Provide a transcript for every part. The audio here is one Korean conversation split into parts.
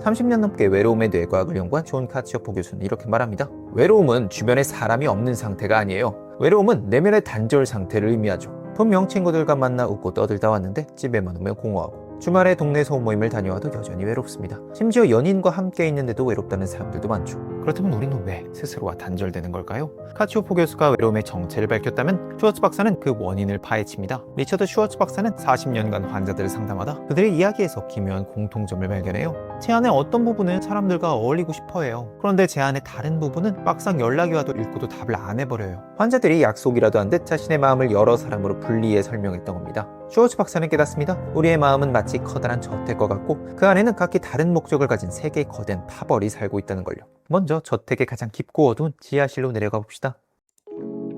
30년 넘게 외로움의 뇌과학을 연구한 존 카치오포 교수는 이렇게 말합니다. 외로움은 주변에 사람이 없는 상태가 아니에요. 외로움은 내면의 단절 상태를 의미하죠. 분명 친구들과 만나 웃고 떠들다 왔는데 집에만 오면 공허하고, 주말에 동네 소모임을 다녀와도 여전히 외롭습니다. 심지어 연인과 함께 있는데도 외롭다는 사람들도 많죠. 그렇다면 우리는 왜 스스로와 단절되는 걸까요? 카치오포 교수가 외로움의 정체를 밝혔다면 슈워츠 박사는 그 원인을 파헤칩니다. 리처드 슈워츠 박사는 40년간 환자들을 상담하다 그들의 이야기에서 기묘한 공통점을 발견해요. 제 안의 어떤 부분은 사람들과 어울리고 싶어해요. 그런데 제 안의 다른 부분은 막상 연락이 와도 읽고도 답을 안 해버려요. 환자들이 약속이라도 한 듯 자신의 마음을 여러 사람으로 분리해 설명했던 겁니다. 슈워츠 박사는 깨닫습니다. 우리의 마음은 마치 커다란 저택과 같고 그 안에는 각기 다른 목적을 가진 세 개의 거대한 파벌이 살고 있다는 걸요. 먼저 저택의 가장 깊고 어두운 지하실로 내려가 봅시다.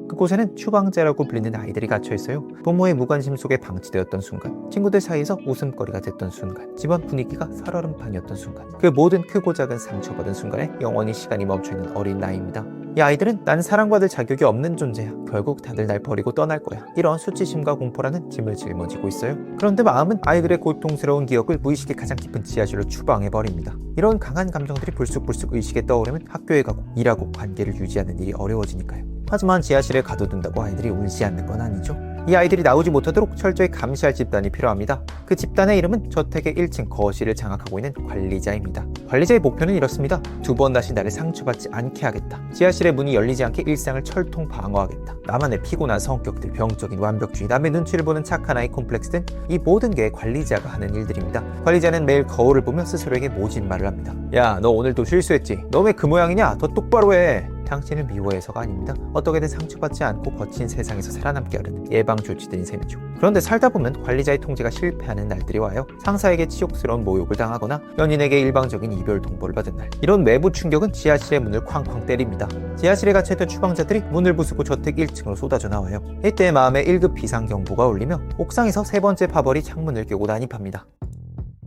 그곳에는 추방자라고 불리는 아이들이 갇혀있어요. 부모의 무관심 속에 방치되었던 순간, 친구들 사이에서 웃음거리가 됐던 순간, 집안 분위기가 살얼음판이었던 순간, 그 모든 크고 작은 상처받은 순간에 영원히 시간이 멈춰있는 어린 나이입니다. 이 아이들은 난 사랑받을 자격이 없는 존재야. 결국 다들 날 버리고 떠날 거야. 이런 수치심과 공포라는 짐을 짊어지고 있어요. 그런데 마음은 아이들의 고통스러운 기억을 무의식의 가장 깊은 지하실로 추방해버립니다. 이런 강한 감정들이 불쑥불쑥 의식에 떠오르면 학교에 가고 일하고 관계를 유지하는 일이 어려워지니까요. 하지만 지하실에 가둬둔다고 아이들이 울지 않는 건 아니죠. 이 아이들이 나오지 못하도록 철저히 감시할 집단이 필요합니다. 그 집단의 이름은 저택의 1층 거실을 장악하고 있는 관리자입니다. 관리자의 목표는 이렇습니다. 두 번 다시 나를 상처받지 않게 하겠다. 지하실의 문이 열리지 않게 일상을 철통 방어하겠다. 나만의 피곤한 성격들, 병적인 완벽주의, 남의 눈치를 보는 착한 아이 콤플렉스 등 이 모든 게 관리자가 하는 일들입니다. 관리자는 매일 거울을 보며 스스로에게 모진 말을 합니다. 야, 너 오늘도 실수했지? 너 왜 그 모양이냐? 더 똑바로 해! 당신을 미워해서가 아닙니다. 어떻게든 상처받지 않고 거친 세상에서 살아남게 하려는 예방조치들인 셈이죠. 그런데 살다 보면 관리자의 통제가 실패하는 날들이 와요. 상사에게 치욕스러운 모욕을 당하거나 연인에게 일방적인 이별 통보를 받은 날. 이런 외부 충격은 지하실의 문을 쾅쾅 때립니다. 지하실에 갇혀있던 추방자들이 문을 부수고 저택 1층으로 쏟아져 나와요. 이때 마음에 1급 비상경보가 울리며 옥상에서 세 번째 파벌이 창문을 깨고 난입합니다.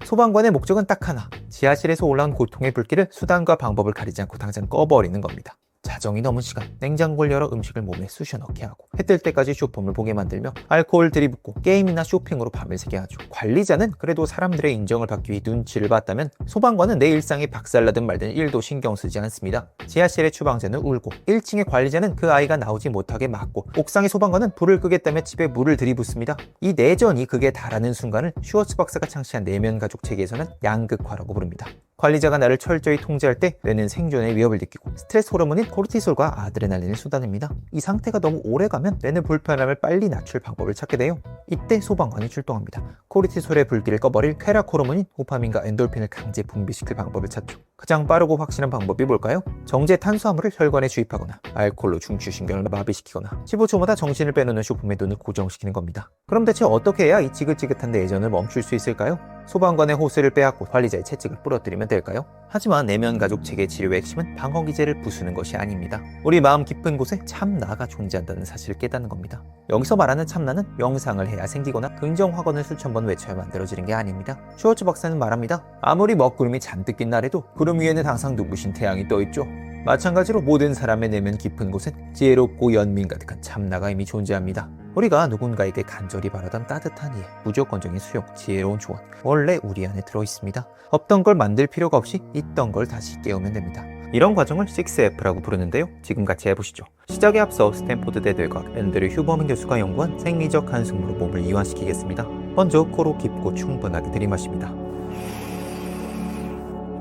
소방관의 목적은 딱 하나. 지하실에서 올라온 고통의 불길을 수단과 방법을 가리지 않고 당장 꺼버리는 겁니다. 자정이 넘은 시간, 냉장고를 열어 음식을 몸에 쑤셔 넣게 하고 해 뜰 때까지 쇼폼을 보게 만들며 알코올 들이붓고 게임이나 쇼핑으로 밤을 새게 하죠. 관리자는 그래도 사람들의 인정을 받기 위해 눈치를 봤다면 소방관은 내 일상이 박살나든 말든 1도 신경 쓰지 않습니다. 지하실의 추방자는 울고 1층의 관리자는 그 아이가 나오지 못하게 막고 옥상의 소방관은 불을 끄겠다며 집에 물을 들이붓습니다. 이 내전이 극에 달하는 순간을 슈워츠 박사가 창시한 내면 가족 체계에서는 양극화라고 부릅니다. 관리자가 나를 철저히 통제할 때 뇌는 생존의 위협을 느끼고 스트레스 호르몬인 코르티솔과 아드레날린을 쏟아냅니다. 이 상태가 너무 오래가면 뇌는 불편함을 빨리 낮출 방법을 찾게 돼요. 이때 소방관이 출동합니다. 코르티솔의 불길을 꺼버릴 쾌락 호르몬인 도파민과 엔돌핀을 강제 분비시킬 방법을 찾죠. 가장 빠르고 확실한 방법이 뭘까요? 정제 탄수화물을 혈관에 주입하거나 알코올로 중추신경을 마비시키거나 15초마다 정신을 빼놓는 쇼폼의 눈을 고정시키는 겁니다. 그럼 대체 어떻게 해야 이 지긋지긋한 내전을 멈출 수 있을까요? 소방관의 호스를 빼앗고 관리자의 채찍을 부러뜨리면 될까요? 하지만 내면 가족 체계 치료의 핵심은 방어 기제를 부수는 것이 아닙니다. 우리 마음 깊은 곳에 참나가 존재한다는 사실을 깨닫는 겁니다. 여기서 말하는 참나는 명상을 해야 생기거나 긍정 확언을 수천 번 외쳐야 만들어지는 게 아닙니다. 슈워츠 박사는 말합니다. 아무리 먹구름이 잔뜩 낀 날에도 구름 위에는 항상 눈부신 태양이 떠있죠. 마찬가지로 모든 사람의 내면 깊은 곳엔 지혜롭고 연민 가득한 참나가 이미 존재합니다. 우리가 누군가에게 간절히 바라던 따뜻한 이해, 무조건적인 수용, 지혜로운 조언, 원래 우리 안에 들어있습니다. 없던 걸 만들 필요가 없이 있던 걸 다시 깨우면 됩니다. 이런 과정을 6F라고 부르는데요. 지금 같이 해보시죠. 시작에 앞서 스탠포드대 뇌과학 앤드류 휴버먼 교수가 연구한 생리적 한숨으로 몸을 이완시키겠습니다. 먼저 코로 깊고 충분하게 들이마십니다.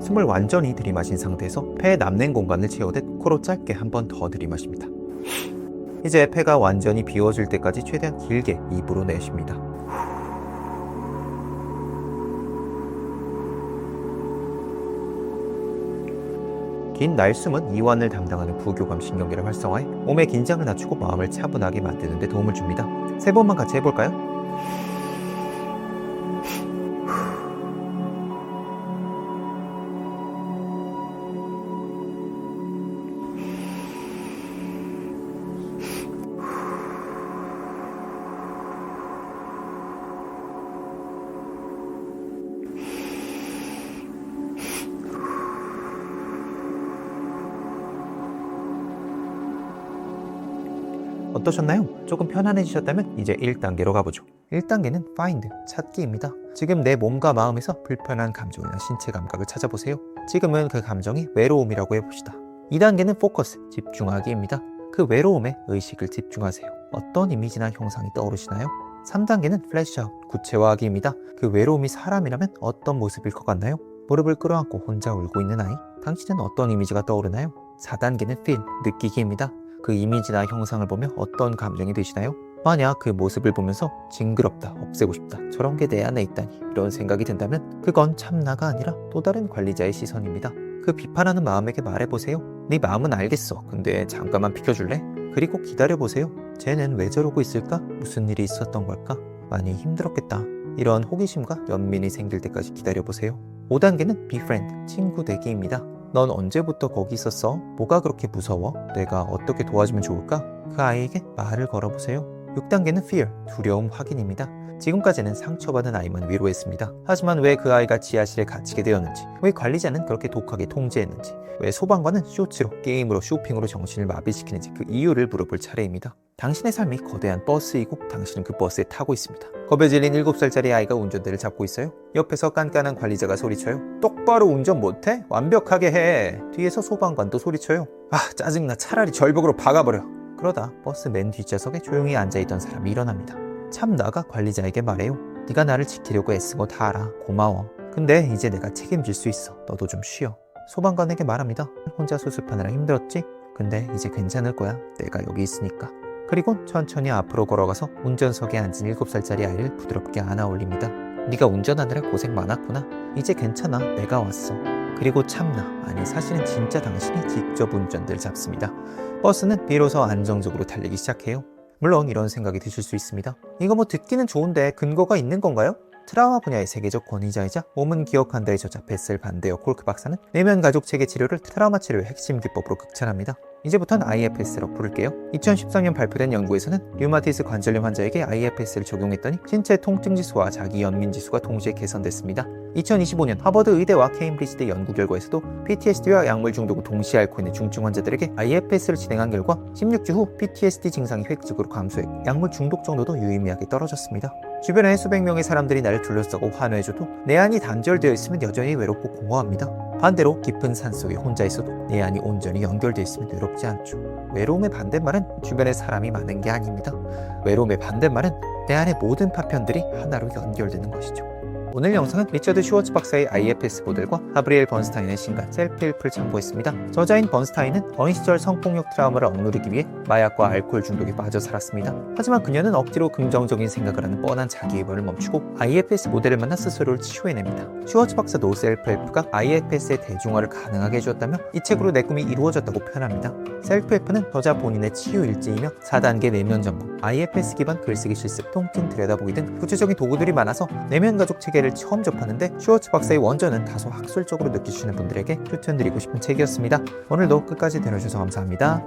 숨을 완전히 들이마신 상태에서 폐에 남는 공간을 채우듯 코로 짧게 한 번 더 들이마십니다. 이제 폐가 완전히 비워질 때까지 최대한 길게 입으로 내쉽니다. 긴 날숨은 이완을 담당하는 부교감 신경계를 활성화해 몸의 긴장을 낮추고 마음을 차분하게 만드는 데 도움을 줍니다. 3번만 같이 해볼까요? 어떠셨나요? 조금 편안해지셨다면 이제 1단계로 가보죠. 1단계는 Find, 찾기입니다. 지금 내 몸과 마음에서 불편한 감정이나 신체 감각을 찾아보세요. 지금은 그 감정이 외로움이라고 해봅시다. 2단계는 포커스, 집중하기입니다. 그 외로움에 의식을 집중하세요. 어떤 이미지나 형상이 떠오르시나요? 3단계는 플래시아웃, 구체화하기입니다. 그 외로움이 사람이라면 어떤 모습일 것 같나요? 무릎을 끌어안고 혼자 울고 있는 아이? 당신은 어떤 이미지가 떠오르나요? 4단계는 feel, 느끼기입니다. 그 이미지나 형상을 보며 어떤 감정이 드시나요? 만약 그 모습을 보면서 징그럽다, 없애고 싶다, 저런 게 내 안에 있다니 이런 생각이 든다면 그건 참나가 아니라 또 다른 관리자의 시선입니다. 그 비판하는 마음에게 말해보세요. 네 마음은 알겠어. 근데 잠깐만 비켜줄래? 그리고 기다려보세요. 쟤는 왜 저러고 있을까? 무슨 일이 있었던 걸까? 많이 힘들었겠다. 이런 호기심과 연민이 생길 때까지 기다려보세요. 5단계는 befriend, 친구 되기입니다. 넌 언제부터 거기 있었어? 뭐가 그렇게 무서워? 내가 어떻게 도와주면 좋을까? 그 아이에게 말을 걸어보세요. 6단계는 fear, 두려움 확인입니다. 지금까지는 상처받은 아이만 위로했습니다. 하지만 왜 그 아이가 지하실에 갇히게 되었는지, 왜 관리자는 그렇게 독하게 통제했는지, 왜 소방관은 쇼츠로, 게임으로, 쇼핑으로 정신을 마비시키는지 그 이유를 물어볼 차례입니다. 당신의 삶이 거대한 버스이고 당신은 그 버스에 타고 있습니다. 겁에 질린 7살짜리 아이가 운전대를 잡고 있어요. 옆에서 깐깐한 관리자가 소리쳐요. 똑바로 운전 못해? 완벽하게 해. 뒤에서 소방관도 소리쳐요. 아, 짜증나. 차라리 절벽으로 박아버려. 그러다 버스 맨 뒷좌석에 조용히 앉아있던 사람이 일어납니다. 참나가 관리자에게 말해요. 네가 나를 지키려고 애쓴 거 다 알아. 고마워. 근데 이제 내가 책임질 수 있어. 너도 좀 쉬어. 소방관에게 말합니다. 혼자 수습하느라 힘들었지? 근데 이제 괜찮을 거야. 내가 여기 있으니까. 그리고 천천히 앞으로 걸어가서 운전석에 앉은 7살짜리 아이를 부드럽게 안아 올립니다. 네가 운전하느라 고생 많았구나. 이제 괜찮아. 내가 왔어. 그리고 참나, 아니 사실은 진짜 당신이 직접 운전대를 잡습니다. 버스는 비로소 안정적으로 달리기 시작해요. 물론 이런 생각이 드실 수 있습니다. 이거 뭐 듣기는 좋은데 근거가 있는 건가요? 트라우마 분야의 세계적 권위자이자 몸은 기억한다의 저자 베셀 반데어 콜크 박사는 내면 가족 체계 치료를 트라우마 치료의 핵심 기법으로 극찬합니다. 이제부터는 IFS라고 부를게요. 2013년 발표된 연구에서는 류마티스 관절염 환자에게 IFS를 적용했더니 신체 통증 지수와 자기 연민 지수가 동시에 개선됐습니다. 2025년 하버드 의대와 케임브리지대 연구 결과에서도 PTSD와 약물 중독을 동시에 앓고 있는 중증 환자들에게 IFS를 진행한 결과 16주 후 PTSD 증상이 획적으로 감소했고 약물 중독 정도도 유의미하게 떨어졌습니다. 주변에 수백 명의 사람들이 나를 둘러싸고 환호해줘도 내 안이 단절되어 있으면 여전히 외롭고 공허합니다. 반대로 깊은 산속에 혼자 있어도 내 안이 온전히 연결되어 있으면 외롭지 않죠. 외로움의 반대말은 주변에 사람이 많은 게 아닙니다. 외로움의 반대말은 내 안의 모든 파편들이 하나로 연결되는 것이죠. 오늘 영상은 리처드 슈워츠 박사의 IFS 모델과 가브리엘 번스타인의 신간 셀프헬프를 참고했습니다. 저자인 번스타인은 어린 시절 성폭력 트라우마를 억누르기 위해 마약과 알코올 중독에 빠져 살았습니다. 하지만 그녀는 억지로 긍정적인 생각을 하는 뻔한 자기애벌을 멈추고 IFS 모델을 만나 스스로를 치유해냅니다. 슈워츠 박사도 셀프헬프가 IFS의 대중화를 가능하게 해주었다며 이 책으로 내 꿈이 이루어졌다고 표현합니다. 셀프헬프는 저자 본인의 치유 일지이며 4단계 내면 점검, IFS 기반 글쓰기 실습, 통증 들여다보기 등 구체적인 도구들이 많아서 내면 가족 체계를 처음 접하는데 슈워츠 박사의 원전은 다소 학술적으로 느끼시는 분들에게 추천드리고 싶은 책이었습니다. 오늘도 끝까지 들어주셔서 감사합니다.